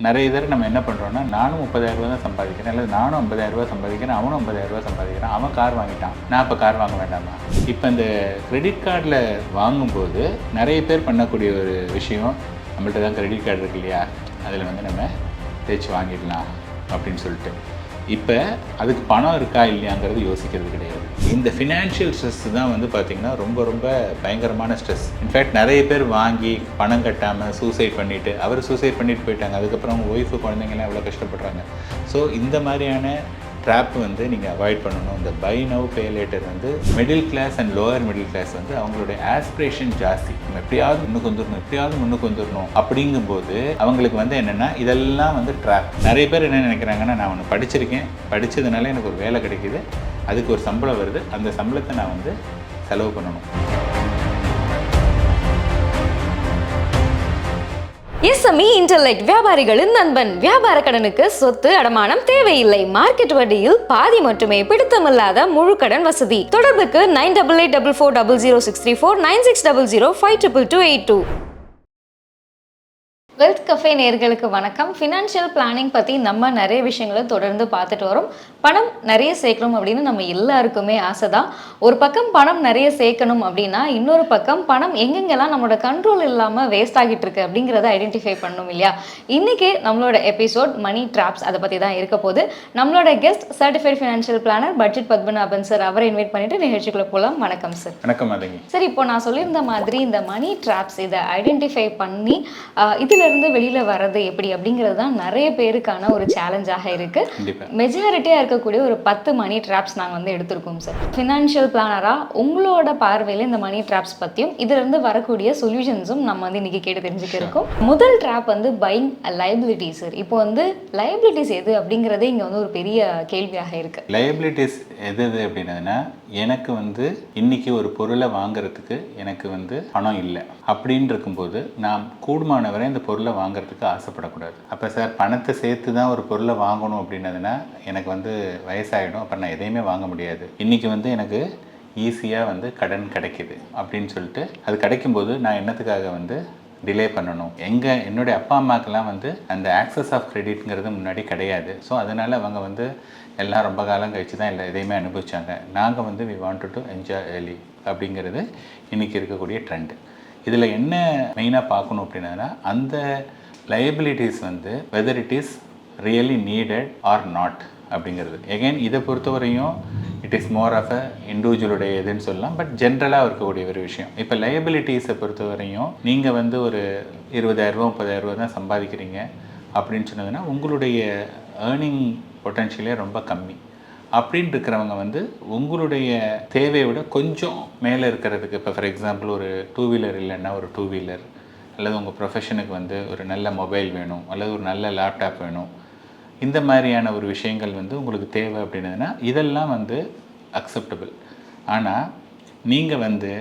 நிறைய பேர் நம்ம என்ன பண்ணுறோம்னா, நானும் 30,000 தான் சம்பாதிக்கிறேன், அல்லது நானும் 50,000 சம்பாதிக்கிறேன், அவனும் 50,000 சம்பாதிக்கிறான், அவன் கார் வாங்கிட்டான், நான் இப்போ கார் வாங்க வேண்டாமா? இப்போ இந்த கிரெடிட் கார்டில் வாங்கும்போது நிறைய பேர் பண்ணக்கூடிய ஒரு விஷயம், நம்மள்ட்ட தான் கிரெடிட் கார்டு இருக்கு இல்லையா, அதில் வந்து நம்ம தேய்ச்சி வாங்கிடலாம் அப்படின்னு சொல்லிட்டு, இப்போ அதுக்கு பணம் இருக்கா இல்லையாங்கிறது யோசிக்கிறது கிடையாது. இந்த ஃபினான்ஷியல் ஸ்ட்ரெஸ் தான் வந்து பார்த்திங்கன்னா ரொம்ப ரொம்ப பயங்கரமான ஸ்ட்ரெஸ். இன்ஃபேக்ட் நிறைய பேர் வாங்கி பணம் கட்டாமல் சூசைட் பண்ணிவிட்டு, அவர் சூசைட் பண்ணிட்டு போயிட்டாங்க, அதுக்கப்புறம் அவங்க ஒய்ஃபு குழந்தைங்களாம் எவ்வளோ கஷ்டப்படுறாங்க. ஸோ இந்த மாதிரியான ட்ராப் வந்து நீங்கள் அவாய்ட் பண்ணணும். இந்த பை நவ் பே லேட்டர் வந்து middle class and lower middle class வந்து அவங்களுடைய ஆஸ்பிரேஷன் ஜாஸ்தி. நம்ம எப்படியாவது முன்னுக்கு வந்துடணும் அப்படிங்கும்போது அவங்களுக்கு வந்து என்னென்னா இதெல்லாம் வந்து ட்ராப். நிறைய பேர் என்ன நினைக்கிறாங்கன்னா, நான் ஒன்று படிச்சிருக்கேன், படித்ததுனால எனக்கு ஒரு வேலை கிடைக்கிது, அதுக்கு ஒரு சம்பளம் வருது, அந்த சம்பளத்தை நான் வந்து செலவு பண்ணணும். எஸ்எம்இ இன்டர்லெக்ட் வியாபாரிகளின் நண்பன். வியாபார கடனுக்கு சொத்து அடமானம் தேவையில்லை. மார்க்கெட் வட்டியில் பாதி மட்டுமே. பிடித்தமில்லாத முழு கடன் வசதி. தொடர்புக்கு 9884400634 9600522282. வெல்த் கஃபே நேயர்களுக்கு வணக்கம். ஃபினான்ஷியல் பிளானிங் பற்றி நம்ம நிறைய விஷயங்களை தொடர்ந்து பார்த்துட்டு வரோம். பணம் நிறைய சேர்க்கணும் அப்படின்னு நம்ம எல்லாருக்குமே ஆசை தான். ஒரு பக்கம் பணம் நிறைய சேர்க்கணும் அப்படின்னா, இன்னொரு பக்கம் பணம் எங்கெங்கெல்லாம் நம்மளோட கண்ட்ரோல் இல்லாமல் வேஸ்ட் ஆகிட்டு இருக்கு அப்படிங்கிறத ஐடென்டிஃபை பண்ணணும் இல்லையா? இன்றைக்கி நம்மளோட எபிசோட் மணி ட்ராப்ஸ், அதை பற்றி தான் இருக்க போது. நம்மளோட guest certified financial planar budget Padmanabhan sir, அவரை இன்வைட் பண்ணிட்டு நிகழ்ச்சிக்குள்ளே போகலாம். வணக்கம் சார். வணக்கம். சார், இப்போ நான் சொல்லியிருந்த மாதிரி இந்த மணி ட்ராப்ஸ் இதை ஐடென்டிஃபை பண்ணி இதில் இருந்து வெளியில வர்றது எப்படி அப்படிங்கிறது தான் நிறைய பேருக்கான ஒரு சேலஞ்சாக இருக்கு. மெஜாரிட்டியா இருக்கக்கூடிய ஒரு 10 மணி ட்ராப்ஸ் நாங்கள் வந்து எடுத்திருக்கோம் சார். ஃபினான்ஷியல் பிளானரா உங்களோட பார்வையில் இந்த மணி ட்ராப்ஸ் பற்றியும் இதுல இருந்து வரக்கூடிய சொல்யூஷன்ஸும் நம்ம வந்து இன்னைக்கு கேட்டு தெரிஞ்சுக்க இருக்கோம். முதல் ட்ராப் வந்து பையிங் லைபிலிட்டி சார். இப்போ வந்து லைபிலிட்டிஸ் எது அப்படிங்கிறதே இங்க வந்து ஒரு பெரிய கேள்வியாக இருக்கு. லைபிலிட்டிஸ் எது அப்படின்னா, எனக்கு வந்து இன்னைக்கு ஒரு பொருளை வாங்குறதுக்கு எனக்கு வந்து பணம் இல்லை அப்படின்னு இருக்கும்போது நான் கூடுமானவரை இந்த பொருளை வாங்குறதுக்கு ஆசைப்படக்கூடாது. அப்போ சார், பணத்தை சேர்த்து தான் ஒரு பொருளை வாங்கணும் அப்படின்னதுன்னா எனக்கு வந்து வயசாகிடும், அப்போ நான் எதையுமே வாங்க முடியாது. இன்றைக்கி வந்து எனக்கு ஈஸியாக வந்து கடன் கிடைக்கிது அப்படின்னு சொல்லிட்டு அது கிடைக்கும்போது நான் என்னத்துக்காக வந்து டிலே பண்ணணும்? என்னுடைய அப்பா அம்மாக்கெல்லாம் வந்து அந்த ஆக்சஸ் ஆஃப் கிரெடிட்ங்கிறது முன்னாடி கிடையாது. ஸோ அதனால் அவங்க வந்து எல்லாம் ரொம்ப காலம் கழித்து தான் எதையுமே அனுபவிச்சாங்க. நாங்கள் வந்து we wanted to enjoy early அப்படிங்கிறது இன்றைக்கி இருக்கக்கூடிய ட்ரெண்டு. இதில் என்ன மெயினாக பார்க்கணும் அப்படின்னா, அந்த லைபிலிட்டிஸ் வந்து whether it is really needed or not அப்படிங்கிறது. எகைன் இதை பொறுத்தவரையும் it is more of a இண்டிவிஜுவலுடைய இதுன்னு சொல்லலாம், பட் ஜென்ரலாக இருக்கக்கூடிய ஒரு விஷயம். இப்போ லைபிலிட்டிஸை பொறுத்தவரையும் நீங்கள் வந்து ஒரு 20,000 30,000 தான் சம்பாதிக்கிறீங்க அப்படின்னு சொன்னதுன்னா உங்களுடைய ஏர்னிங் பொட்டன்ஷியலே ரொம்ப கம்மி. அப்படின்னு இருக்கிறவங்க வந்து உங்களுடைய தேவையை விட கொஞ்சம் மேலே இருக்கிறதுக்கு, இப்போ ஃபார் எக்ஸாம்பிள் ஒரு 2 வீலர் இல்லைன்னா ஒரு 2 வீலர், அல்லது உங்கள் ப்ரொஃபஷனுக்கு வந்து ஒரு நல்ல மொபைல் வேணும், அல்லது ஒரு நல்ல லேப்டாப் வேணும், இந்த மாதிரியான ஒரு விஷயங்கள் வந்து உங்களுக்கு தேவை அப்படின்னதுன்னா இதெல்லாம் வந்து அக்செப்டபிள். ஆனால் நீங்கள் வந்து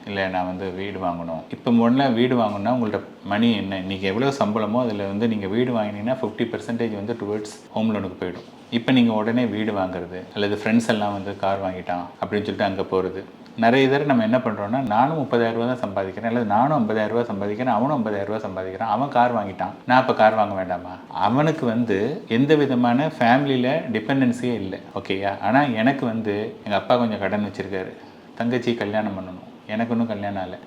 இல்லை நான் வந்து வீடு வாங்கணும், இப்போ முதல்ல வீடு வாங்கணுன்னா உங்கள்ட்ட மணி என்ன, இன்றைக்கி எவ்வளோ சம்பளமோ அதில் வந்து நீங்கள் வீடு வாங்கினீங்கன்னா 50% வந்து டுவர்ட்ஸ் ஹோம் லோனுக்கு போயிடும். இப்போ நீங்கள் உடனே வீடு வாங்குறது, அல்லது ஃப்ரெண்ட்ஸ் எல்லாம் வந்து கார் வாங்கிட்டான் அப்படின்னு சொல்லிட்டு அங்கே போகிறது. நிறைய பேர் நம்ம என்ன பண்ணுறோன்னா, நானும் 30,000 தான் சம்பாதிக்கிறேன், அல்லது நானும் 50,000 சம்பாதிக்கிறேன், அவனும் 50,000 சம்பாதிக்கிறான், அவன் கார் வாங்கிட்டான், நான் இப்போ கார் வாங்க வேண்டாமா? அவனுக்கு வந்து எந்த விதமான ஃபேமிலியில் டிபெண்டன்சியே இல்லை, ஓகேயா? ஆனால் எனக்கு வந்து எங்கள் அப்பா கொஞ்சம் கடன் வச்சுருக்காரு, தங்கச்சி கல்யாணம் பண்ணணும், எனக்கு இன்னும் கல்யாணம் ஆகலை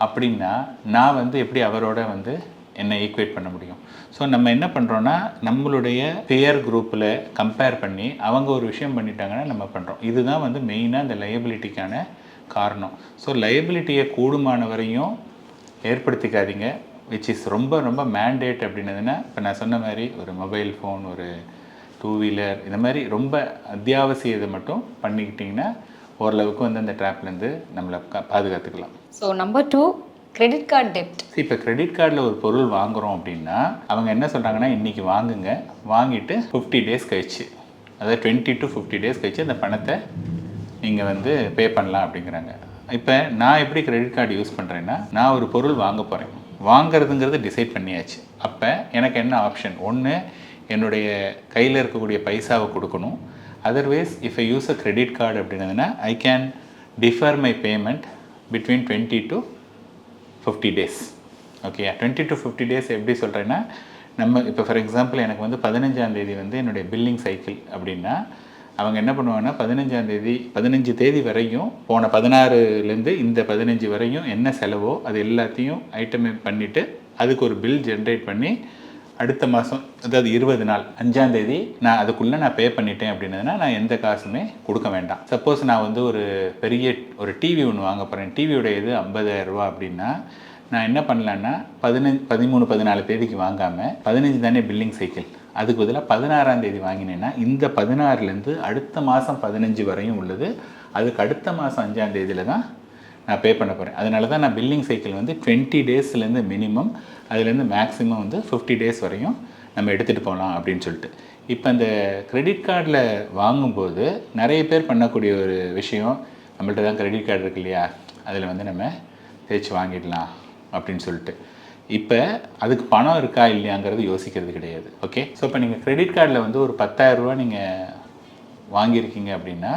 அப்படின்னா நான் வந்து எப்படி அவரோட வந்து என்னை ஈக்குவேட் பண்ண முடியும்? ஸோ நம்ம என்ன பண்ணுறோன்னா, நம்மளுடைய பியர் குரூப்பில் கம்பேர் பண்ணி அவங்க ஒரு விஷயம் பண்ணிட்டாங்கன்னா நம்ம பண்ணுறோம். இதுதான் வந்து மெயினாக இந்த லைபிலிட்டிக்கான காரணம். ஸோ லைபிலிட்டியை கூடுமானவரையும் ஏற்படுத்திக்காதீங்க, விச் இஸ் ரொம்ப ரொம்ப மேண்டேட் அப்படின்னதுன்னா, இப்போ நான் சொன்ன மாதிரி ஒரு மொபைல் ஃபோன், ஒரு 2 வீலர், இந்த மாதிரி ரொம்ப அத்தியாவசிய இதை மட்டும் பண்ணிக்கிட்டிங்கன்னா ஓரளவுக்கு வந்து அந்த ட்ராப்லேருந்து நம்மளை பாதுகாத்துக்கலாம். ஸோ நம்பர் 2, கிரெடிட் கார்டு டெப்ட். இப்போ கிரெடிட் கார்டில் ஒரு பொருள் வாங்குகிறோம் அப்படின்னா அவங்க என்ன சொல்கிறாங்கன்னா, இன்றைக்கி வாங்குங்க, வாங்கிட்டு 50 டேஸ் கழிச்சு, அதாவது 20 to 50 டேஸ் கழிச்சு அந்த பணத்தை நீங்கள் வந்து பே பண்ணலாம் அப்படிங்கிறாங்க. இப்போ நான் எப்படி கிரெடிட் கார்டு யூஸ் பண்ணுறேன்னா, நான் ஒரு பொருள் வாங்க போகிறேன், வாங்கிறதுங்கிறது டிசைட் பண்ணியாச்சு. அப்போ எனக்கு என்ன ஆப்ஷன்? ஒன்று, என்னுடைய கையில் இருக்கக்கூடிய பைசாவை கொடுக்கணும். Otherwise if I use a credit card அப்படின்னதுன்னா I can defer my payment between 20 to 50 days. Okay, 20 to 50 days எப்படி சொல்கிறேன்னா, நம்ம இப்போ ஃபார் எக்ஸாம்பிள் எனக்கு வந்து 15ஆம் தேதி வந்து என்னுடைய பில்லிங் சைக்கிள் அப்படின்னா அவங்க என்ன பண்ணுவாங்கன்னா 15 தேதி வரையும் போன 16லேருந்து இந்த 15 வரையும் என்ன செலவோ அது எல்லாத்தையும் ஐட்டமே பண்ணிவிட்டு அதுக்கு ஒரு பில் ஜென்ரேட் பண்ணி அடுத்த மாதம் அதாவது 20 நாள் 5ஆம் தேதி நான் அதுக்குள்ளே நான் பே பண்ணிட்டேன் அப்படின்னதுன்னா நான் எந்த காசுமே கொடுக்க வேண்டாம். சப்போஸ் நான் வந்து ஒரு பெரிய ஒரு டிவி ஒன்று வாங்க போகிறேன், டிவியோட இது 50,000 ரூபா அப்படின்னா நான் என்ன பண்ணலான்னா 13 தேதிக்கு வாங்காமல் 15 தானே பில்லிங் சைக்கிள், அதுக்கு பதிலாக 16ஆம் தேதி வாங்கினேன்னா இந்த 16லேருந்து அடுத்த மாதம் 15 வரையும் உள்ளது அதுக்கு அடுத்த மாதம் 5ஆம் தேதியில் தான் நான் பே பண்ண போகிறேன். அதனால தான் நான் பில்லிங் சைக்கிள் வந்து 20 டேஸ்லேருந்து மினிமம் அதுலேருந்து மேக்ஸிமம் வந்து 50 டேஸ் வரையும் நம்ம எடுத்துகிட்டு போகலாம் அப்படின்னு சொல்லிட்டு. இப்போ இந்த கிரெடிட் கார்டில் வாங்கும்போது நிறைய பேர் பண்ணக்கூடிய ஒரு விஷயம், நம்மள்ட்ட தான் கிரெடிட் கார்டு இருக்கு இல்லையா, அதில் வந்து நம்ம தேய்ச்சி வாங்கிடலாம் அப்படின்னு சொல்லிட்டு. இப்போ அதுக்கு பணம் இருக்கா இல்லையாங்கிறது யோசிக்கிறது கிடையாது. ஓகே, ஸோ இப்போ நீங்கள் கிரெடிட் கார்டில் வந்து ஒரு 10,000 ரூபா நீங்கள் வாங்கியிருக்கீங்க அப்படின்னா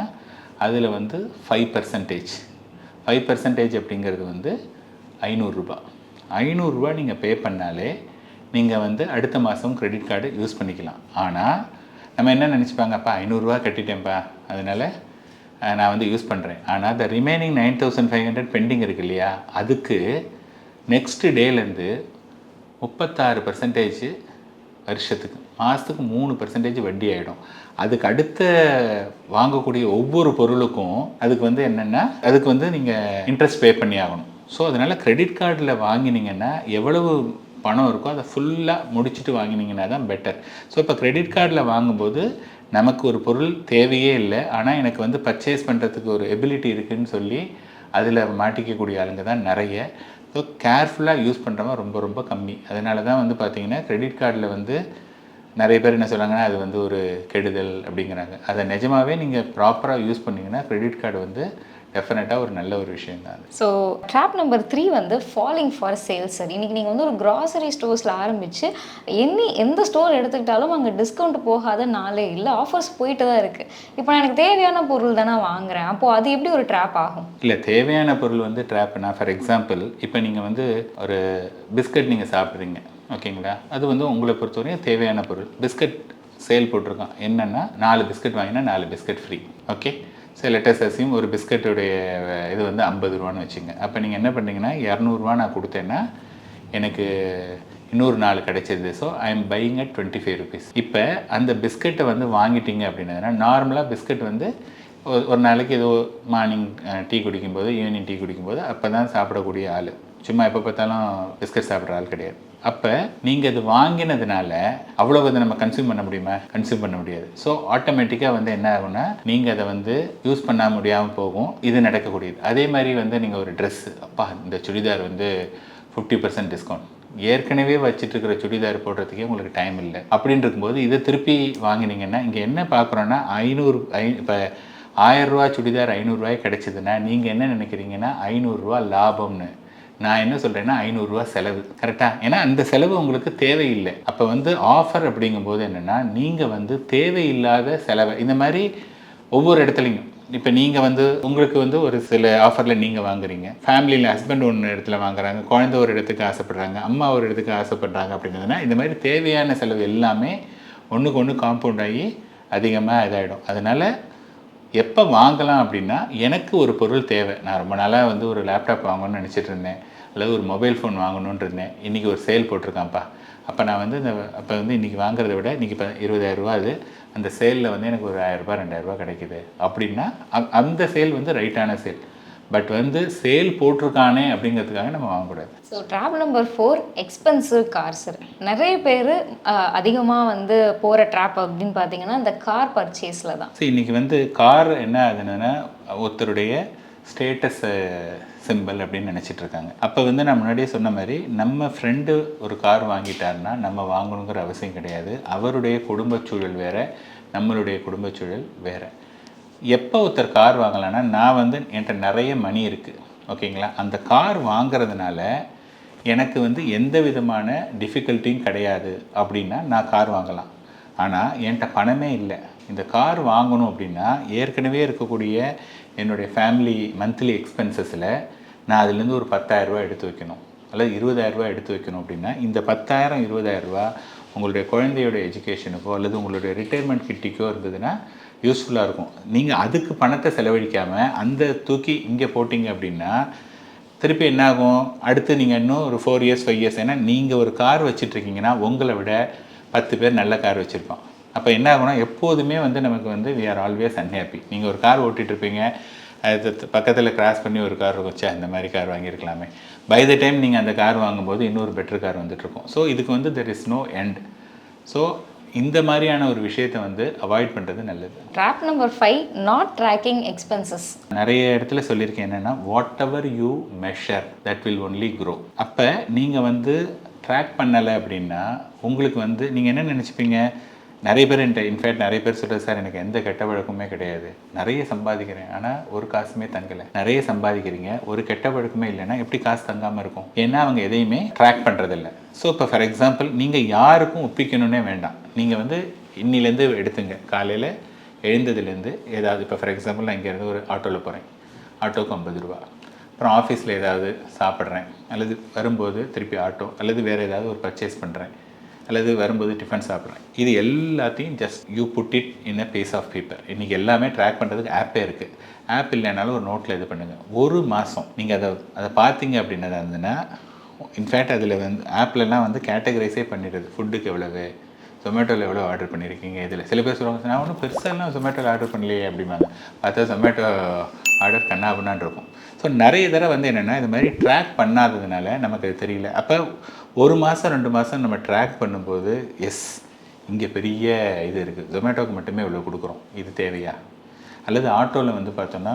அதில் வந்து 5% அப்படிங்கிறது வந்து 500 ரூபா. 500 ரூபா நீங்கள் பே பண்ணாலே நீங்கள் வந்து அடுத்த மாதம் கிரெடிட் கார்டு யூஸ் பண்ணிக்கலாம். ஆனால் நம்ம என்ன நினச்சிப்பாங்க, அப்பா 500 ரூபா கட்டிட்டேன்ப்பா அதனால் நான் வந்து யூஸ் பண்ணுறேன். ஆனால் the remaining 9,500 பெண்டிங் இருக்கு இல்லையா, அதுக்கு நெக்ஸ்ட் டேலேருந்து 36% வருஷத்துக்கு, மாதத்துக்கு 3% வட்டி ஆகிடும். அதுக்கு அடுத்த வாங்கக்கூடிய ஒவ்வொரு பொருளுக்கும் அதுக்கு வந்து என்னென்னா அதுக்கு வந்து நீங்கள் இன்ட்ரெஸ்ட் பே பண்ணி ஆகணும். ஸோ அதனால் கிரெடிட் கார்டில் வாங்கினீங்கன்னா எவ்வளவு பணம் இருக்கோ அதை ஃபுல்லாக முடிச்சுட்டு வாங்கினீங்கன்னா தான் பெட்டர். ஸோ இப்போ கிரெடிட் கார்டில் வாங்கும்போது நமக்கு ஒரு பொருள் தேவையே இல்லை, ஆனால் எனக்கு வந்து பர்ச்சேஸ் பண்ணுறதுக்கு ஒரு எபிலிட்டி இருக்குதுன்னு சொல்லி அதில் மாட்டிக்கக்கூடிய ஆளுங்க தான் நிறைய. ஸோ கேர்ஃபுல்லாக யூஸ் பண்ணுறவங்க ரொம்ப ரொம்ப கம்மி. அதனால தான் வந்து பார்த்திங்கன்னா கிரெடிட் கார்டில் வந்து நிறைய பேர் என்ன சொல்கிறாங்கன்னா அது வந்து ஒரு கெடுதல் அப்படிங்கிறாங்க. அதை நிஜமாகவே நீங்கள் ப்ராப்பராக யூஸ் பண்ணிங்கன்னா கிரெடிட் கார்டு வந்து டெஃபினட்டாக ஒரு நல்ல ஒரு விஷயம் தான். ஸோ ட்ராப் நம்பர் 3 வந்து ஃபாலிங் ஃபார் சேல்ஸ். சார் இன்றைக்கி நீங்கள் வந்து ஒரு க்ராசரி ஸ்டோர்ஸில் ஆரம்பித்து எந்த ஸ்டோர் எடுத்துக்கிட்டாலும் அங்கே டிஸ்கவுண்ட் போகாத நாளே இல்லை, ஆஃபர்ஸ் போயிட்டு தான் இருக்குது. இப்போ நான் எனக்கு தேவையான பொருள் தானே வாங்குகிறேன், அப்போது அது எப்படி ஒரு ட்ராப் ஆகும்? இல்லை, தேவையான பொருள் வந்து ட்ராப்னா ஃபார் எக்ஸாம்பிள் இப்போ நீங்கள் வந்து ஒரு பிஸ்கட் நீங்கள் சாப்பிட்றீங்க ஓகேங்களா, அது வந்து உங்களை பொறுத்தவரையும் தேவையான பொருள். பிஸ்கட் சேல் போட்டிருக்கான், என்னென்னா 4 பிஸ்கட் வாங்கினா 4 biscuit free. Okay, so let's assume ஒரு பிஸ்கட்டுடைய இது வந்து 50 ரூபான்னு வச்சுங்க. அப்போ நீங்கள் என்ன பண்ணுறீங்கன்னா 200 ரூபா நான் கொடுத்தேன்னா எனக்கு இன்னொரு 4 கிடைச்சிருது. So I am buying at 25 rupees. இப்போ அந்த பிஸ்கட்டை வந்து வாங்கிட்டீங்க அப்படின்னா நார்மலாக பிஸ்கட் வந்து ஒரு நாளைக்கு ஏதோ மார்னிங் டீ குடிக்கும்போது ஈவினிங் டீ குடிக்கும்போது அப்போ தான் சாப்பிடக்கூடிய ஆள், சும்மா எப்போ பார்த்தாலும் பிஸ்கட் சாப்பிட்ற ஆள் கிடையாது. அப்போ நீங்கள் அது வாங்கினதுனால அவ்வளோ வந்து நம்ம கன்சியூம் பண்ண முடியுமா? கன்சியூம் பண்ண முடியாது. ஸோ ஆட்டோமேட்டிக்காக வந்து என்ன ஆகும்னா நீங்கள் அதை வந்து யூஸ் பண்ண முடியாமல் போகும். இது நடக்கக்கூடியது. அதே மாதிரி வந்து நீங்கள் ஒரு ட்ரெஸ்ஸு, அப்பா இந்த சுடிதார் வந்து 50% டிஸ்கவுண்ட், ஏற்கனவே வச்சுட்டு இருக்கிற சுடிதார் போடுறதுக்கே உங்களுக்கு டைம் இல்லை அப்படின்னு இருக்கும்போது இதை திருப்பி வாங்கினீங்கன்னா இங்கே என்ன பார்க்குறோன்னா 500 இப்போ 1000 ரூபா சுடிதார் 500 ரூபாய் கிடைச்சதுன்னா நீங்கள் என்ன நினைக்கிறீங்கன்னா 500 ரூபா லாபம்னு. நான் என்ன சொல்கிறேன்னா 500 ரூபா செலவு. கரெக்டாக? ஏன்னா அந்த செலவு உங்களுக்கு தேவையில்லை. அப்போ வந்து ஆஃபர் அப்படிங்கும்போது என்னென்னா நீங்கள் வந்து தேவையில்லாத செலவை இந்த மாதிரி ஒவ்வொரு இடத்துலையும் இப்போ நீங்கள் வந்து உங்களுக்கு வந்து ஒரு சில ஆஃபரில் நீங்கள் வாங்குறீங்க, ஃபேமிலியில் ஹஸ்பண்ட் ஒன்று இடத்துல வாங்குறாங்க, குழந்தை ஒரு இடத்துக்கு ஆசைப்படுறாங்க, அம்மா ஒரு இடத்துக்கு ஆசைப்படுறாங்க அப்படிங்கிறதுனா இந்த மாதிரி தேவையான செலவு எல்லாமே ஒன்றுக்கு ஒன்று காம்பவுண்ட் ஆகி அதிகமாக இதாகிடும். அதனால் எப்போ வாங்கலாம் அப்படின்னா எனக்கு ஒரு பொருள் தேவை, நான் ரொம்ப நாளாக வந்து ஒரு லேப்டாப் வாங்கணும்னு நினச்சிட்டு இருந்தேன் அல்லது ஒரு மொபைல் ஃபோன் வாங்கணுன்னு இருந்தேன், இன்றைக்கி ஒரு சேல் போட்டிருக்கான்ப்பா, அப்போ நான் வந்து அப்போ வந்து இன்றைக்கி வாங்குறத விட இன்றைக்கி இப்போ 20,000 ரூபா அது, அந்த சேலில் வந்து எனக்கு ஒரு 1000 ரூபா 2000 ரூபா கிடைக்குது அப்படின்னா அந்த சேல் வந்து ரைட்டான சேல். பட் வந்து சேல் போட்டிருக்கானே அப்படிங்கிறதுக்காக நம்ம வாங்கக்கூடாது. So drop number 4 expensive cars. நிறைய பேர் அதிகமாக வந்து போகிற ட்ராப் அப்படின்னு பார்த்தீங்கன்னா இந்த கார் பர்ச்சேஸில் தான். ஸோ இன்றைக்கி வந்து கார் என்ன ஆகுதுன்னா ஒருத்தருடைய ஸ்டேட்டஸ் சிம்பிள் அப்படின்னு நினச்சிட்டு இருக்காங்க. அப்போ வந்து நான் முன்னாடியே சொன்ன மாதிரி நம்ம ஃப்ரெண்டு ஒரு கார் வாங்கிட்டாருன்னா நம்ம வாங்கணுங்கிற அவசியம் கிடையாது. அவருடைய குடும்பச் சூழல் வேறு, நம்மளுடைய குடும்பச் சூழல் வேறு. எப்போ ஒருத்தர் கார் வாங்கலான்னா நான் வந்து என்கிட்ட நிறைய மணி இருக்குது ஓகேங்களா, அந்த கார் வாங்கிறதுனால எனக்கு வந்து எந்த விதமான டிஃபிகல்ட்டியும் கிடையாது அப்படின்னா நான் கார் வாங்கலாம். ஆனால் என்கிட்ட பணமே இல்லை, இந்த கார் வாங்கணும் அப்படின்னா ஏற்கனவே இருக்கக்கூடிய என்னுடைய ஃபேமிலி மந்த்லி எக்ஸ்பென்சஸில் நான் அதுலேருந்து ஒரு 10,000 ரூபா எடுத்து வைக்கணும் அல்லது 20,000 ரூபா எடுத்து வைக்கணும். அப்படின்னா இந்த 10,000 20,000 ரூபா உங்களுடைய குழந்தையோட எஜுகேஷனுக்கோ அல்லது உங்களுடைய ரிட்டையர்மெண்ட் கிட்டிக்கோ இருந்ததுன்னா யூஸ்ஃபுல்லாக இருக்கும். நீங்கள் அதுக்கு பணத்தை செலவழிக்காமல் அந்த தூக்கி இங்கே போட்டிங்க அப்படின்னா திருப்பி என்ன ஆகும், அடுத்து நீங்கள் இன்னும் ஒரு 4 இயர்ஸ் 5 இயர்ஸ், ஏன்னா நீங்கள் ஒரு கார் வச்சுட்ருக்கீங்கன்னா உங்களை விட 10 பேர் நல்ல கார் வச்சுருப்பான். அப்போ என்ன ஆகும்னா எப்போதுமே வந்து நமக்கு வந்து we are always unhappy. நீங்கள் ஒரு கார் ஓட்டிகிட்ருப்பீங்க, அது பக்கத்தில் கிராஸ் பண்ணி ஒரு கார் வச்சா இந்த மாதிரி கார் வாங்கியிருக்கலாமே, பை த டைம் நீங்கள் அந்த கார் வாங்கும்போது இன்னொரு பெட்டர் கார் வந்துட்டுருக்கும். ஸோ இதுக்கு வந்து there is no end. So இந்த மாதிரியான ஒரு விஷயத்தை வந்து அவாய்ட் பண்ணுறது நல்லது. Trap number 5, not tracking expenses. நிறைய இடத்துல சொல்லியிருக்கேன் என்னென்னா, whatever you measure that will only grow. அப்போ நீங்கள் வந்து ட்ராக் பண்ணலை அப்படின்னா உங்களுக்கு வந்து நீங்கள் என்ன நினச்சிப்பீங்க, நிறைய பேர் இன்ஃபேக்ட் நிறைய பேர் சொல்கிறது, சார் எனக்கு எந்த கெட்ட வழக்கமே கிடையாது, நிறைய சம்பாதிக்கிறேன் ஆனால் ஒரு காசுமே தங்கலை. நிறைய சம்பாதிக்கிறீங்க, ஒரு கெட்ட வழக்கமே இல்லைன்னா எப்படி காசு தங்காமல் இருக்கும்? ஏன்னா அவங்க எதையுமே ட்ராக் பண்ணுறதில்ல. ஸோ இப்போ ஃபார் எக்ஸாம்பிள் நீங்கள் யாருக்கும் ஒப்பிக்கணுன்னே வேண்டாம். நீங்கள் வந்து இன்னிலேருந்து எடுத்துங்க, காலையில் எழுந்ததுலேருந்து ஏதாவது, இப்போ ஃபார் எக்ஸாம்பிள் நான் இங்கேருந்து ஒரு ஆட்டோவில் போகிறேன், ஆட்டோவுக்கு 50 ரூபா. அப்புறம் ஆஃபீஸில் ஏதாவது சாப்பிட்றேன், அல்லது வரும்போது திருப்பி ஆட்டோ, அல்லது வேறு ஏதாவது ஒரு பர்ச்சேஸ் பண்ணுறேன், அல்லது வரும்போது டிஃபன் சாப்பிட்றேன். இது எல்லாத்தையும் just you put it in a piece of paper. இன்றைக்கி எல்லாமே ட்ராக் பண்ணுறதுக்கு ஆப்பே இருக்குது. ஆப் இல்லைனாலும் ஒரு நோட்டில் இது பண்ணுங்கள். ஒரு மாதம் நீங்கள் அதை பார்த்தீங்க அப்படின்னதா இருந்ததுன்னா, இன்ஃபேக்ட் அதில் வந்து ஆப்லலாம் வந்து கேட்டகரைஸே பண்ணிடுது. ஃபுட்டுக்கு எவ்வளவு, ஜொமேட்டோவில் எவ்வளோ ஆர்டர் பண்ணியிருக்கீங்க. இதில் சில பேர் சொல்லுவாங்க, நான் ஒன்றும் பெருசாலாம் ஜொமேட்டோவில் ஆர்டர் பண்ணலையே அப்படிம்பாங்க. பார்த்தா ஜொமேட்டோ ஆர்டர் கண்ணாபுண்ணான்னு இருக்கும். ஸோ நிறைய தடவை வந்து என்னென்னா இது மாதிரி ட்ராக் பண்ணாததுனால நமக்கு அது தெரியல. அப்போ ஒரு மாதம் 2 மாதம் நம்ம ட்ராக் பண்ணும்போது, எஸ் இங்கே பெரிய இது இருக்குது, ஜொமேட்டோவுக்கு மட்டுமே இவ்வளோ கொடுக்குறோம், இது தேவையா? அல்லது ஆட்டோவில் வந்து பார்த்தோன்னா,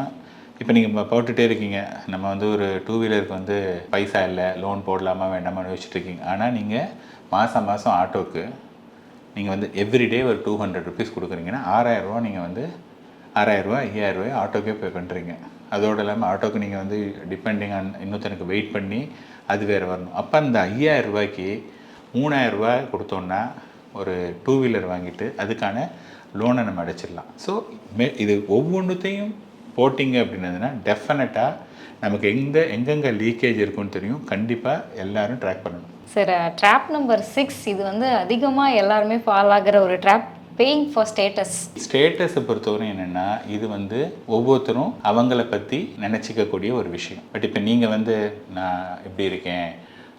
இப்போ நீங்கள் போட்டுகிட்டே இருக்கீங்க, நம்ம வந்து ஒரு 2 வீலருக்கு வந்து பைசா இல்லை, லோன் போடலாமா வேண்டாமான்னு யோசிச்சுட்ருக்கீங்க. ஆனால் நீங்கள் மாதம் ஆட்டோவுக்கு நீங்கள் வந்து எவ்ரிடே ஒரு 200 ருபீஸ் கொடுக்குறீங்கன்னா 6000 ரூபா, நீங்கள் வந்து 6000 ரூபா 5000 ரூபாய் ஆட்டோக்கே பே பண்ணுறீங்க. அதோடு இல்லாமல் ஆட்டோக்கு நீங்கள் வந்து டிபெண்டிங் ஆன் இன்னொருத்தனுக்கு வெயிட் பண்ணி அது வேறு வரணும். அப்போ அந்த 5000 ரூபாய்க்கு 3000 ரூபாய் கொடுத்தோன்னா ஒரு 2 வீலர் வாங்கிட்டு அதுக்கான லோனை நம்ம அடைச்சிடலாம். ஸோ இது ஒவ்வொன்றுத்தையும் போட்டிங்க அப்படின்னதுன்னா டெஃபினட்டாக நமக்கு எங்கெங்கே லீக்கேஜ் இருக்குன்னு தெரியும். கண்டிப்பாக எல்லோரும் ட்ராக் பண்ணணும். சார், ட்ராப் நம்பர் 6, இது வந்து அதிகமாக எல்லாருமே ஃபாலோ ஆகிற ஒரு ட்ராப், பேயிங் ஃபார் ஸ்டேட்டஸ். ஸ்டேட்டஸை பொறுத்தவரை என்னென்னா, இது வந்து ஒவ்வொருத்தரும் அவங்கள பற்றி நினச்சிக்கக்கூடிய ஒரு விஷயம். பட் இப்போ நீங்கள் வந்து நான் இப்படி இருக்கேன்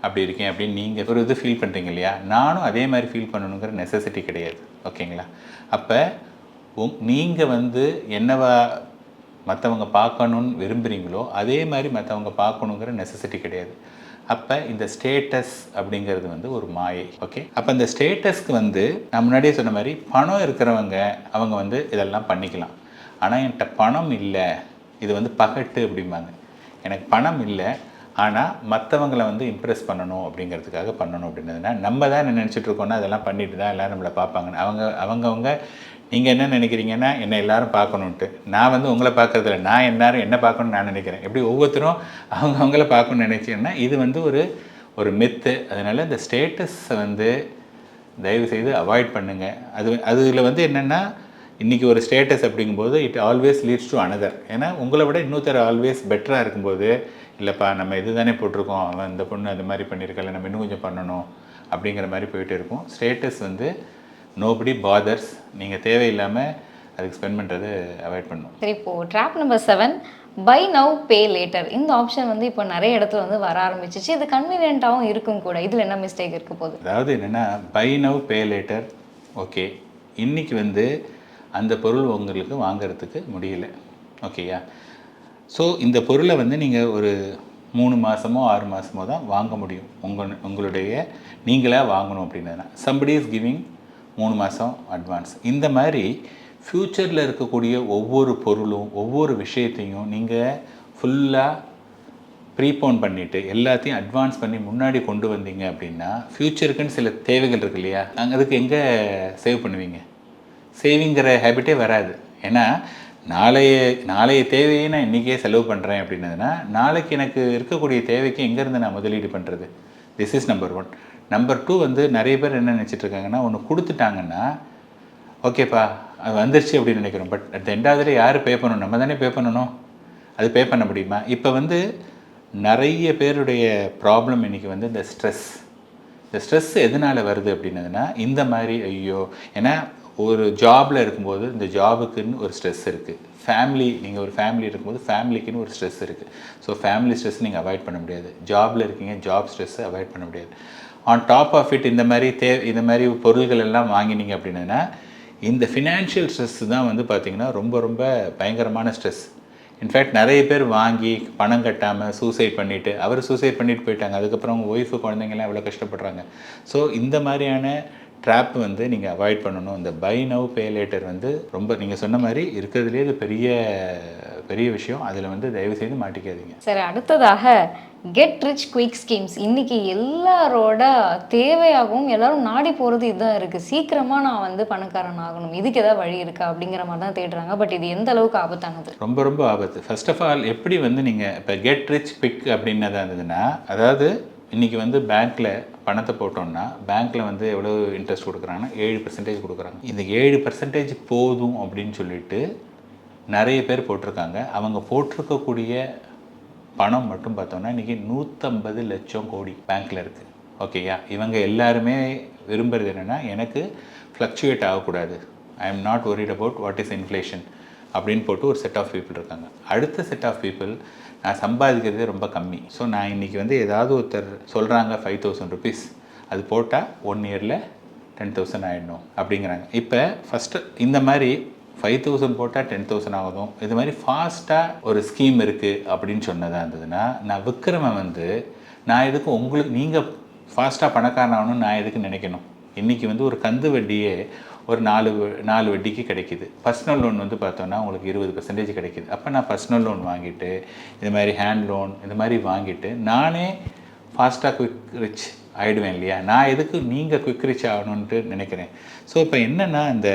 அப்படி இருக்கேன் அப்படின்னு நீங்கள் ஒரு இது ஃபீல் பண்ணுறீங்க இல்லையா, நானும் அதே மாதிரி ஃபீல் பண்ணணுங்கிற நெசசிட்டி கிடையாது. ஓகேங்களா? அப்போ நீங்கள் வந்து என்னவா மற்றவங்க பார்க்கணுன்னு விரும்புகிறீங்களோ அதே மாதிரி மற்றவங்க பார்க்கணுங்கிற நெசசிட்டி கிடையாது. அப்போ இந்த ஸ்டேட்டஸ் அப்படிங்கிறது வந்து ஒரு மாயை. ஓகே, அப்போ இந்த ஸ்டேட்டஸ்க்கு வந்து நான் முன்னாடியே சொன்ன மாதிரி பணம் இருக்கிறவங்க அவங்க வந்து இதெல்லாம் பண்ணிக்கலாம். ஆனால் என்கிட்ட பணம் இல்லை, இது வந்து பகட்டு அப்படிம்பாங்க. எனக்கு பணம் இல்லை, ஆனால் மற்றவங்களை வந்து இம்ப்ரெஸ் பண்ணணும் அப்படிங்கிறதுக்காக பண்ணணும் அப்படின்னதுன்னா, நம்ம தான் என்ன நினச்சிட்டு இருக்கோன்னா அதெல்லாம் பண்ணிட்டு தான் எல்லோரும் நம்மளை பார்ப்பாங்கன்னு. அவங்கவுங்க நீங்கள் என்ன நினைக்கிறீங்கன்னா என்னை எல்லோரும் பார்க்கணுன்ட்டு, நான் வந்து உங்களை பார்க்குறதில்ல, நான் எல்லோரும் என்ன பார்க்கணுன்னு நான் நினைக்கிறேன். எப்படி ஒவ்வொருத்தரும் அவங்கள பார்க்கணுன்னு நினைச்சீங்கன்னா இது வந்து ஒரு மெத்து. அதனால் இந்த ஸ்டேட்டஸை வந்து தயவுசெய்து அவாய்ட் பண்ணுங்கள். அதில் வந்து என்னென்னா, இன்றைக்கி ஒரு ஸ்டேட்டஸ் அப்படிங்கும்போது it always leads to another. ஏன்னா உங்களை விட இன்னொருத்தர் ஆல்வேஸ் பெட்டராக இருக்கும்போது, இல்லைப்பா நம்ம இது தானே போட்டிருக்கோம், அவன் இந்த பொண்ணு அது மாதிரி பண்ணியிருக்கல, நம்ம இன்னும் கொஞ்சம் பண்ணணும் அப்படிங்கிற மாதிரி போயிட்டு இருக்கும். ஸ்டேட்டஸ் வந்து நோபடி பாதர்ஸ். நீங்கள் தேவையில்லாமல் அதுக்கு ஸ்பெண்ட் பண்ணுறது அவாய்ட் பண்ணணும். சரி, இப்போது trap number 7, buy now pay later. இந்த ஆப்ஷன் வந்து இப்போ நிறைய இடத்துல வந்து வர ஆரம்பிச்சிச்சு. இது கன்வீனியன்ட்டாகவும் இருக்கும் கூட. இதில் என்ன மிஸ்டேக் இருக்க போகுது? அதாவது என்னென்னா, buy now pay later, okay, இன்றைக்கி வந்து அந்த பொருள் உங்களுக்கு வாங்கிறதுக்கு முடியல. ஓகேயா? ஸோ இந்த பொருளை வந்து நீங்கள் ஒரு 3 மாதமோ 6 மாதமோ தான் வாங்க முடியும். உங்களுடைய நீங்களாக வாங்கணும் அப்படின்னா சம்படி இஸ் கிவிங் 3 மாதம் அட்வான்ஸ். இந்த மாதிரி ஃப்யூச்சரில் இருக்கக்கூடிய ஒவ்வொரு பொருளும் ஒவ்வொரு விஷயத்தையும் நீங்கள் ஃபுல்லாக ப்ரீபோன் பண்ணிவிட்டு எல்லாத்தையும் அட்வான்ஸ் பண்ணி முன்னாடி கொண்டு வந்தீங்க அப்படின்னா, ஃப்யூச்சருக்குன்னு சில தேவைகள் இருக்கு இல்லையா, நாங்கள் அதுக்கு எங்கே சேவ் பண்ணுவீங்க? சேவிங்கிற ஹேபிட்டே வராது. ஏன்னா நாளைய தேவையை நான் இன்றைக்கே செலவு பண்ணுறேன் அப்படின்னதுன்னா, நாளைக்கு எனக்கு இருக்கக்கூடிய தேவைக்கு எங்கேருந்து நான் முதலீடு பண்ணுறது? This is number 1. நம்பர் 2 வந்து நிறைய பேர் என்ன நினச்சிட்ருக்காங்கன்னா, ஒன்று கொடுத்துட்டாங்கன்னா ஓகேப்பா அது வந்துருச்சு அப்படின்னு நினைக்கிறோம். But at the end of the day யார் பே பண்ணணும்? நம்ம தானே பே பண்ணணும். அது பே பண்ண முடியுமா? இப்போ வந்து நிறைய பேருடைய ப்ராப்ளம் இன்றைக்கி வந்து இந்த ஸ்ட்ரெஸ். இந்த ஸ்ட்ரெஸ் எதனால் வருது அப்படின்னதுன்னா இந்த மாதிரி ஐயோ, ஏன்னா ஒரு ஜாபில் இருக்கும்போது இந்த ஜாபுக்குன்னு ஒரு ஸ்ட்ரெஸ் இருக்குது. ஃபேமிலி, நீங்கள் ஒரு ஃபேமிலி இருக்கும்போது ஃபேமிலிக்குன்னு ஒரு ஸ்ட்ரெஸ் இருக்குது. ஸோ ஃபேமிலி ஸ்ட்ரெஸ் நீங்கள் அவாய்ட் பண்ண முடியாது. ஜாபில் இருக்கீங்க, ஜாப் ஸ்ட்ரெஸ்ஸை அவாய்ட் பண்ண முடியாது. ஆன் டாப் ஆஃப் இட் இந்த மாதிரி பொருள்கள் எல்லாம் வாங்கினீங்க அப்படின்னா இந்த ஃபினான்ஷியல் ஸ்ட்ரெஸ் தான் வந்து பார்த்திங்கன்னா ரொம்ப ரொம்ப பயங்கரமான ஸ்ட்ரெஸ். இன்ஃபேக்ட் நிறைய பேர் வாங்கி பணம் கட்டாமல் சூசைட் பண்ணிவிட்டு, அவர் சூசைட் பண்ணிட்டு போயிட்டாங்க. அதுக்கப்புறம் அவங்க ஒய்ஃபு குழந்தைங்கலாம் எவ்வளோ கஷ்டப்படுறாங்க. ஸோ இந்த மாதிரியான ட்ராப் வந்து நீங்கள் அவாய்ட் பண்ணணும். இந்த பை நவ் பே லேட்டர் வந்து ரொம்ப நீங்கள் சொன்ன மாதிரி இருக்கிறதுலே இது பெரிய பெரிய விஷயம். அதில் வந்து தயவுசெய்து மாட்டிக்காதீங்க. சரி, அடுத்ததாக கெட் ரிச் குயிக் ஸ்கீம்ஸ். இன்றைக்கி எல்லாரோட தேவையாகவும் எல்லாரும் நாடி போகிறது இதுதான் இருக்குது. சீக்கிரமாக நான் வந்து பணக்காரன் ஆகணும், இதுக்கு ஏதாவது வழி இருக்கா அப்படிங்கிற மாதிரி தான் தேடுறாங்க. பட் இது எந்த அளவுக்கு ஆபத்தானது? ரொம்ப ரொம்ப ஆபத்து. ஃபர்ஸ்ட் ஆஃப் ஆல் எப்படி வந்து நீங்கள் இப்போ கெட் ரிச் குயிக் அப்படின்னதாக இருந்ததுன்னா, அதாவது இன்றைக்கி வந்து பேங்க்கில் பணத்தை போட்டோம்னா பேங்க்கில் வந்து எவ்வளோ இன்ட்ரெஸ்ட் கொடுக்குறாங்கன்னா 7% கொடுக்குறாங்க. இந்த 7% போதும் அப்படின்னு சொல்லிட்டு நிறைய பேர் போட்டிருக்காங்க. அவங்க போட்டிருக்கக்கூடிய பணம் மட்டும் பார்த்தோம்னா இன்றைக்கி 150 லட்சம் கோடி பேங்க்கில் இருக்குது. ஓகேயா, இவங்க எல்லாருமே விரும்புகிறது என்னென்னா, எனக்கு ஃப்ளக்சுவேட் ஆகக்கூடாது, I am not worried about what is inflation அப்படின்னு போட்டு ஒரு செட் ஆஃப் பீப்புள் இருக்காங்க. அடுத்த செட் ஆஃப் பீப்புள், நான் சம்பாதிக்கிறதே ரொம்ப கம்மி, ஸோ நான் இன்றைக்கி வந்து ஏதாவது ஒருத்தர் சொல்கிறாங்க 5,000 rupees, அது போட்டால் 1 yearல 10,000 ஆகிடணும் அப்படிங்கிறாங்க. இப்போ ஃபஸ்ட்டு இந்த மாதிரி 5,000 போட்டால் 10,000 ஆகுதும், இது மாதிரி ஃபாஸ்ட்டாக ஒரு ஸ்கீம் இருக்குது அப்படின்னு சொன்னதாக இருந்ததுன்னா, நான் விற்கிறவன் வந்து நான் எதுக்கு உங்களுக்கு நீங்கள் ஃபாஸ்ட்டாக பணக்காரன் ஆகணும்னு நான் எதுக்கு நினைக்கணும்? இன்றைக்கி வந்து ஒரு கந்து வட்டியே ஒரு 4 வட்டிக்கு கிடைக்கிது. பர்சனல் லோன் வந்து பார்த்தோன்னா உங்களுக்கு 20% கிடைக்கிது. அப்போ நான் பர்சனல் லோன் வாங்கிட்டு இது மாதிரி ஹேண்ட் லோன் இது மாதிரி வாங்கிட்டு நானே ஃபாஸ்ட்டாக குயிக் ரிச் ஆகிடுவேன் இல்லையா? நான் எதுக்கு நீங்கள் குயிக் ரிச் ஆகணுன்ட்டு நினைக்கிறேன். ஸோ இப்போ என்னென்னா, இந்த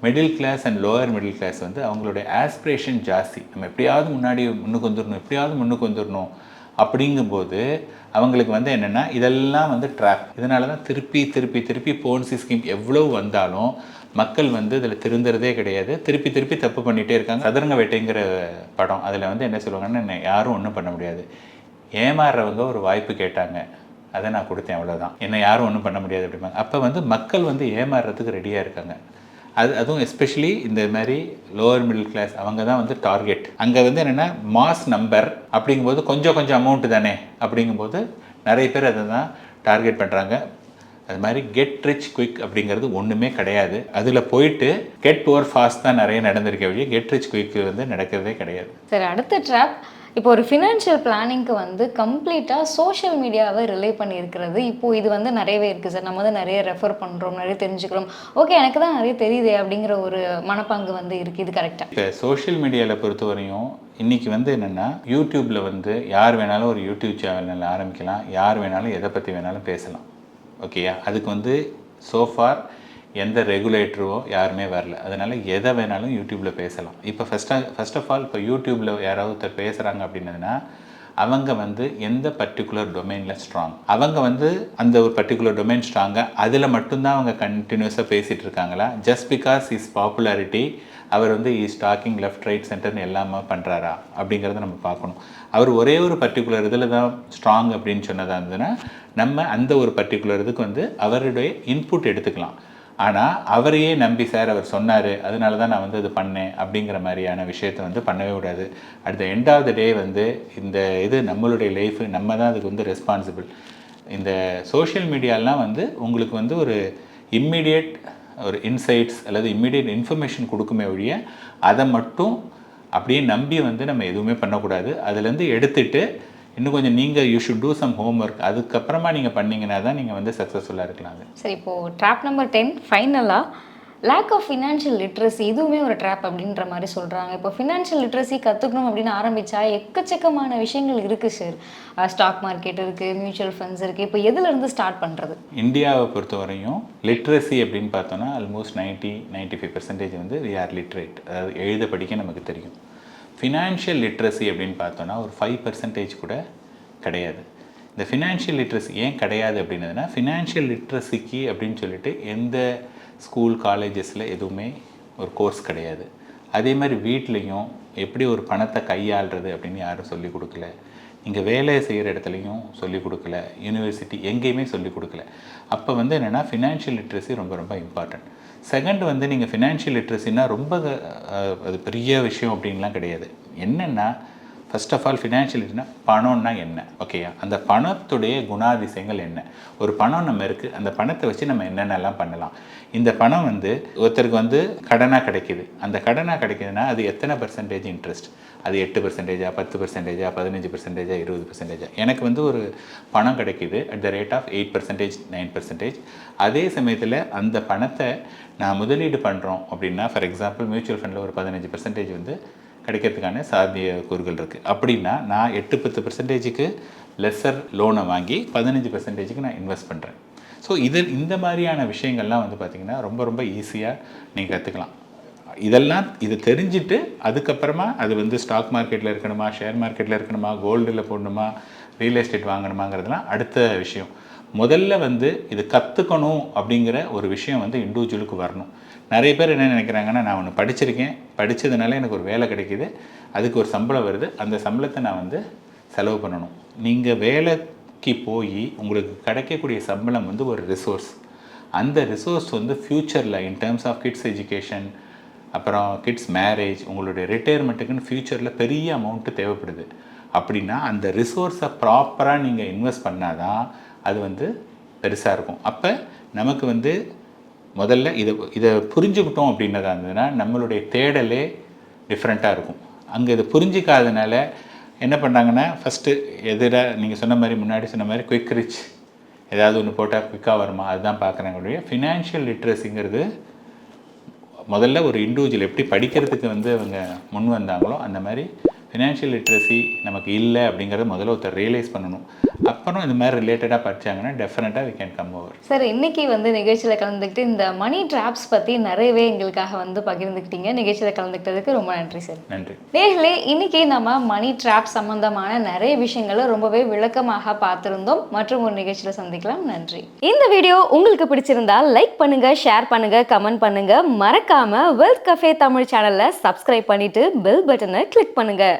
middle class and lower middle class வந்து அவங்களுடைய ஆஸ்பிரேஷன் ஜாஸ்தி. நம்ம எப்படியாவது முன்னுக்கு வந்துடணும் அப்படிங்கும்போது அவங்களுக்கு வந்து என்னென்னா இதெல்லாம் வந்து ட்ராப். இதனால தான் திருப்பி போன்சி ஸ்கீம் எவ்வளோ வந்தாலும் மக்கள் வந்து இதில் திருந்துறதே கிடையாது. திருப்பி தப்பு பண்ணிகிட்டே இருக்காங்க. சதுரங்க வேட்டைங்கிற படம், அதில் வந்து என்ன சொல்லுவாங்கன்னா, யாரும் ஒன்றும் பண்ண முடியாது, ஏமாறுறவங்க ஒரு வாய்ப்பு கேட்டாங்க, அதை நான் கொடுத்தேன், அவ்வளோதான், என்னை யாரும் ஒன்றும் பண்ண முடியாது அப்படிம்பாங்க. அப்போ வந்து மக்கள் வந்து ஏமாறுறதுக்கு ரெடியாக இருக்காங்க. அதுவும் எஸ்பெஷலி இந்த மாதிரி லோவர் மிடில் கிளாஸ் அவங்க தான் வந்து டார்கெட். அங்கே வந்து என்னென்னா மாஸ் நம்பர் அப்படிங்கும்போது கொஞ்சம் அமௌண்ட்டு தானே அப்படிங்கும்போது நிறைய பேர் அதை தான் டார்கெட் பண்ணுறாங்க. அது மாதிரி கெட் ரிச் குயிக் அப்படிங்கிறது ஒன்றுமே கிடையாது. அதில் போயிட்டு கெட் புவர் ஃபாஸ்ட் தான் நிறைய நடந்திருக்க வழி, கெட் ரிச் குயிக் வந்து நடக்கிறதே கிடையாது. சரி, அடுத்த ட்ராப். இப்போ ஒரு ஃபினான்ஷியல் பிளானிங்க்கு வந்து கம்ப்ளீட்டாக சோஷியல் மீடியாவை ரிலே பண்ணியிருக்கிறது. இப்போது இது வந்து நிறையவே இருக்குது சார். நம்ம வந்து நிறைய ரெஃபர் பண்ணுறோம், நிறைய தெரிஞ்சுக்கிறோம். ஓகே, எனக்கு தான் நிறைய தெரியுதே அப்படிங்கிற ஒரு மனப்பாங்கு வந்து இருக்குது. இது கரெக்டாக? இப்போ சோஷியல் மீடியாவில் பொறுத்தவரையும் இன்றைக்கி வந்து என்னென்னா, யூடியூப்பில் வந்து யார் வேணாலும் ஒரு யூடியூப் சேனல் ஆரம்பிக்கலாம், யார் வேணாலும் எதை பற்றி வேணாலும் பேசலாம். ஓகேயா, அதுக்கு வந்து சோஃபார் எந்த ரெகுலேட்டரோ யாருமே வரல. அதனால் எதை வேணாலும் யூடியூப்பில் பேசலாம். இப்போ ஃபர்ஸ்ட் ஆஃப் ஆல் இப்போ யூடியூப்பில் யாராவது ஒருத்தர் பேசுகிறாங்க அப்படின்னதுன்னா அவங்க வந்து எந்த பர்டிகுலர் டொமைனில் ஸ்ட்ராங், அவங்க வந்து அந்த ஒரு பர்டிகுலர் டொமைன் ஸ்ட்ராங்காக அதில் மட்டும்தான் அவங்க கண்டினியூஸாக பேசிகிட்டு இருக்காங்களா? ஜஸ்ட் பிகாஸ் இஸ் பாப்புலாரிட்டி அவர் வந்து இஸ் டாக்கிங் லெஃப்ட் ரைட் சென்டர்னு எல்லாமே பண்ணுறாரா அப்படிங்கிறத நம்ம பார்க்கணும். அவர் ஒரே ஒரு பர்டிகுலர் இதில் தான் ஸ்ட்ராங் அப்படின்னு சொன்னதாக இருந்ததுன்னா நம்ம அந்த ஒரு பர்டிகுலர் இதுக்கு வந்து அவருடைய இன்புட் எடுத்துக்கலாம். ஆனால் அவரையே நம்பி சார் அவர் சொன்னார் அதனால தான் நான் வந்து இது பண்ணேன் அப்படிங்கிற மாதிரியான விஷயத்தை வந்து பண்ணவே கூடாது. At the end of the day வந்து இந்த இது நம்மளுடைய லைஃபு, நம்ம தான் அதுக்கு வந்து ரெஸ்பான்சிபிள். இந்த சோஷியல் மீடியாலாம் வந்து உங்களுக்கு வந்து ஒரு இம்மிடியேட் ஒரு இன்சைட்ஸ் அல்லது இம்மிடியேட் இன்ஃபர்மேஷன் கொடுக்குமே ஒழிய அதை மட்டும் அப்படியே நம்பி வந்து நம்ம எதுவுமே பண்ணக்கூடாது. அதுலேருந்து எடுத்துகிட்டு இன்னும் கொஞ்சம் நீங்கள் you should do some homework, அதுக்கப்புறமா நீங்கள் பண்ணிங்கன்னா தான் நீங்கள் வந்து சக்ஸஸ்ஃபுல்லாக இருக்கலாங்க. சரி, இப்போது ட்ராப் நம்பர் 10 ஃபைனலாக லேக் ஆஃப் ஃபினான்ஷியல் லிட்ரஸி. இதுவுமே ஒரு ட்ராப் அப்படின்ற மாதிரி சொல்கிறாங்க. இப்போ ஃபினான்ஷியல் லிட்ரஸி கற்றுக்கணும் அப்படின்னு ஆரம்பித்தா எக்கச்சக்கமான விஷயங்கள் இருக்குது சார். ஸ்டாக் மார்க்கெட் இருக்குது, மியூச்சுவல் ஃபண்ட்ஸ் இருக்குது. இப்போ எதுலேருந்து ஸ்டார்ட் பண்ணுறது? இந்தியாவை பொறுத்தவரையும் லிட்ரஸி அப்படின்னு பார்த்தோன்னா ஆல்மோஸ்ட் 90-95% வந்து வி ஆர் லிட்ரேட், அதாவது எழுத படிக்க நமக்கு தெரியும். ஃபினான்ஷியல் லிட்ரஸி அப்படின்னு பார்த்தோன்னா ஒரு 5% கூட கிடையாது. இந்த ஃபினான்ஷியல் லிட்ரஸி ஏன் கிடையாது அப்படின்னதுன்னா, ஃபினான்ஷியல் லிட்ரஸிக்கு அப்படின்னு சொல்லிட்டு எந்த ஸ்கூல் காலேஜஸில் எதுவுமே ஒரு கோர்ஸ் கிடையாது. அதே மாதிரி வீட்லேயும் எப்படி ஒரு பணத்தை கையாளுறது அப்படின்னு யாரும் சொல்லிக் கொடுக்கல. இங்கே வேலை செய்கிற இடத்துலையும் சொல்லிக் கொடுக்கல, யூனிவர்சிட்டி எங்கேயுமே சொல்லிக் கொடுக்கல. அப்போ வந்து என்னென்னா ஃபினான்ஷியல் லிட்ரஸி ரொம்ப ரொம்ப இம்பார்ட்டன்ட். செகண்ட் வந்து நீங்கள் ஃபினான்ஷியல் லிட்ரஸின்னா ரொம்ப அது பெரிய விஷயம் அப்படின்லாம் கிடையாது. என்னென்னா ஃபர்ஸ்ட் ஆஃப் ஆல் ஃபினான்ஷியல் லிட்ரஸினா பணம்னா என்ன, ஓகேயா, அந்த பணத்துடைய குணாதிசயங்கள் என்ன, ஒரு பணம் நம்ம இருக்குது, அந்த பணத்தை வச்சு நம்ம என்னென்னலாம் பண்ணலாம். இந்த பணம் வந்து ஒருத்தருக்கு வந்து கடனாக கிடைக்கிது, அந்த கடனாக கிடைக்கிதுன்னா அது எத்தனை பர்சன்டேஜ் இன்ட்ரெஸ்ட், அது 8%, 10%, 15%, 20%. எனக்கு வந்து ஒரு பணம் கிடைக்கிது அட் த ரேட் ஆஃப் 8%, 9%. அதே சமயத்தில் அந்த பணத்தை நான் முதலீடு பண்ணுறோம் அப்படின்னா, ஃபார் எக்ஸாம்பிள் மியூச்சுவல் ஃபண்டில் ஒரு 15% வந்து கிடைக்கிறதுக்கான சாத்திய கூறுகள் இருக்குது. அப்படின்னா நான் 8-10%க்கு லெஸ்ஸர் லோனை வாங்கி 15%க்கு நான் இன்வெஸ்ட் பண்ணுறேன். ஸோ இந்த மாதிரியான விஷயங்கள்லாம் வந்து பார்த்திங்கன்னா ரொம்ப ரொம்ப ஈஸியாக நீங்கள் கற்றுக்கலாம். இது தெரிஞ்சுட்டு அதுக்கப்புறமா அது வந்து ஸ்டாக் மார்க்கெட்டில் இருக்கணுமா, ஷேர் மார்க்கெட்டில் இருக்கணுமா, கோல்டில் போடணுமா, ரியல் எஸ்டேட் வாங்கணுமாங்கிறதுலாம் அடுத்த விஷயம். முதல்ல வந்து இது கற்றுக்கணும் அப்படிங்கிற ஒரு விஷயம் வந்து இண்டிவிஜுவலுக்கு வரணும். நிறைய பேர் என்ன நினைக்கிறாங்கன்னா, நான் ஒன்று படிச்சிருக்கேன், படித்ததுனால எனக்கு ஒரு வேலை கிடைக்கிது, அதுக்கு ஒரு சம்பளம் வருது, அந்த சம்பளத்தை நான் வந்து செலவு பண்ணணும். நீங்கள் வேலைக்கு போய் உங்களுக்கு கிடைக்கக்கூடிய சம்பளம் வந்து ஒரு ரிசோர்ஸ். அந்த ரிசோர்ஸ் வந்து ஃப்யூச்சரில் in terms of kids education, அப்புறம் கிட்ஸ் மேரேஜ், உங்களுடைய ரிட்டையர்மெண்ட்டுக்குன்னு ஃப்யூச்சரில் பெரிய அமௌண்ட்டு தேவைப்படுது. அப்படின்னா அந்த ரிசோர்ஸை ப்ராப்பராக நீங்கள் இன்வெஸ்ட் பண்ணால் தான் அது வந்து பெருசாக இருக்கும். அப்போ நமக்கு வந்து முதல்ல இதை புரிஞ்சுக்கிட்டோம் அப்படின்னதா இருந்ததுன்னா நம்மளுடைய தேடலே டிஃப்ரெண்ட்டாக இருக்கும். அங்கே இதை புரிஞ்சிக்காதனால என்ன பண்ணுறாங்கன்னா, ஃபஸ்ட்டு நீங்கள் சொன்ன மாதிரி, முன்னாடி சொன்ன மாதிரி குயிக் ரிச், ஏதாவது ஒன்று போட்டால் குயிக்காக வருமா, அதுதான் பார்க்குறாங்க. ஃபினான்ஷியல் லிட்ரஸிங்கிறது முதல்ல ஒரு இண்டிவிஜுவல் எப்படி படிக்கிறதுக்கு வந்து அவங்க முன் வந்தாங்களோ அந்த மாதிரி ஃபினான்ஷியல் லிட்ரஸி நமக்கு இல்லை அப்படிங்கிறத முதல்ல ஒருத்தர் ரியலைஸ் பண்ணணும். அப்புறம் இந்த மாதிரி ரிலேட்டடாக படித்தாங்கன்னா டெஃபினட்டாக we can come over. Sir, இன்றைக்கி வந்து நிகழ்ச்சியில் கலந்துக்கிட்டு இந்த மணி ட்ராப்ஸ் பற்றி நிறையவே எங்களுக்காக வந்து பகிர்ந்துக்கிட்டீங்க. நிகழ்ச்சியில் கலந்துக்கிட்டதுக்கு ரொம்ப நன்றி சார். நன்றி. நேர்களே, இன்றைக்கி நம்ம மணி ட்ராப் சம்மந்தமான நிறைய விஷயங்களை ரொம்பவே விளக்கமாக பார்த்துருந்தோம். மற்றும் ஒரு நிகழ்ச்சியில் சந்திக்கலாம். நன்றி. இந்த வீடியோ உங்களுக்கு பிடிச்சிருந்தால் லைக் பண்ணுங்கள், ஷேர் பண்ணுங்கள், கமெண்ட் பண்ணுங்கள். மறக்காமல் வெல்த் கஃபே தமிழ் சேனலை சப்ஸ்கிரைப் பண்ணிவிட்டு பெல் பட்டனை கிளிக் பண்ணுங்கள்.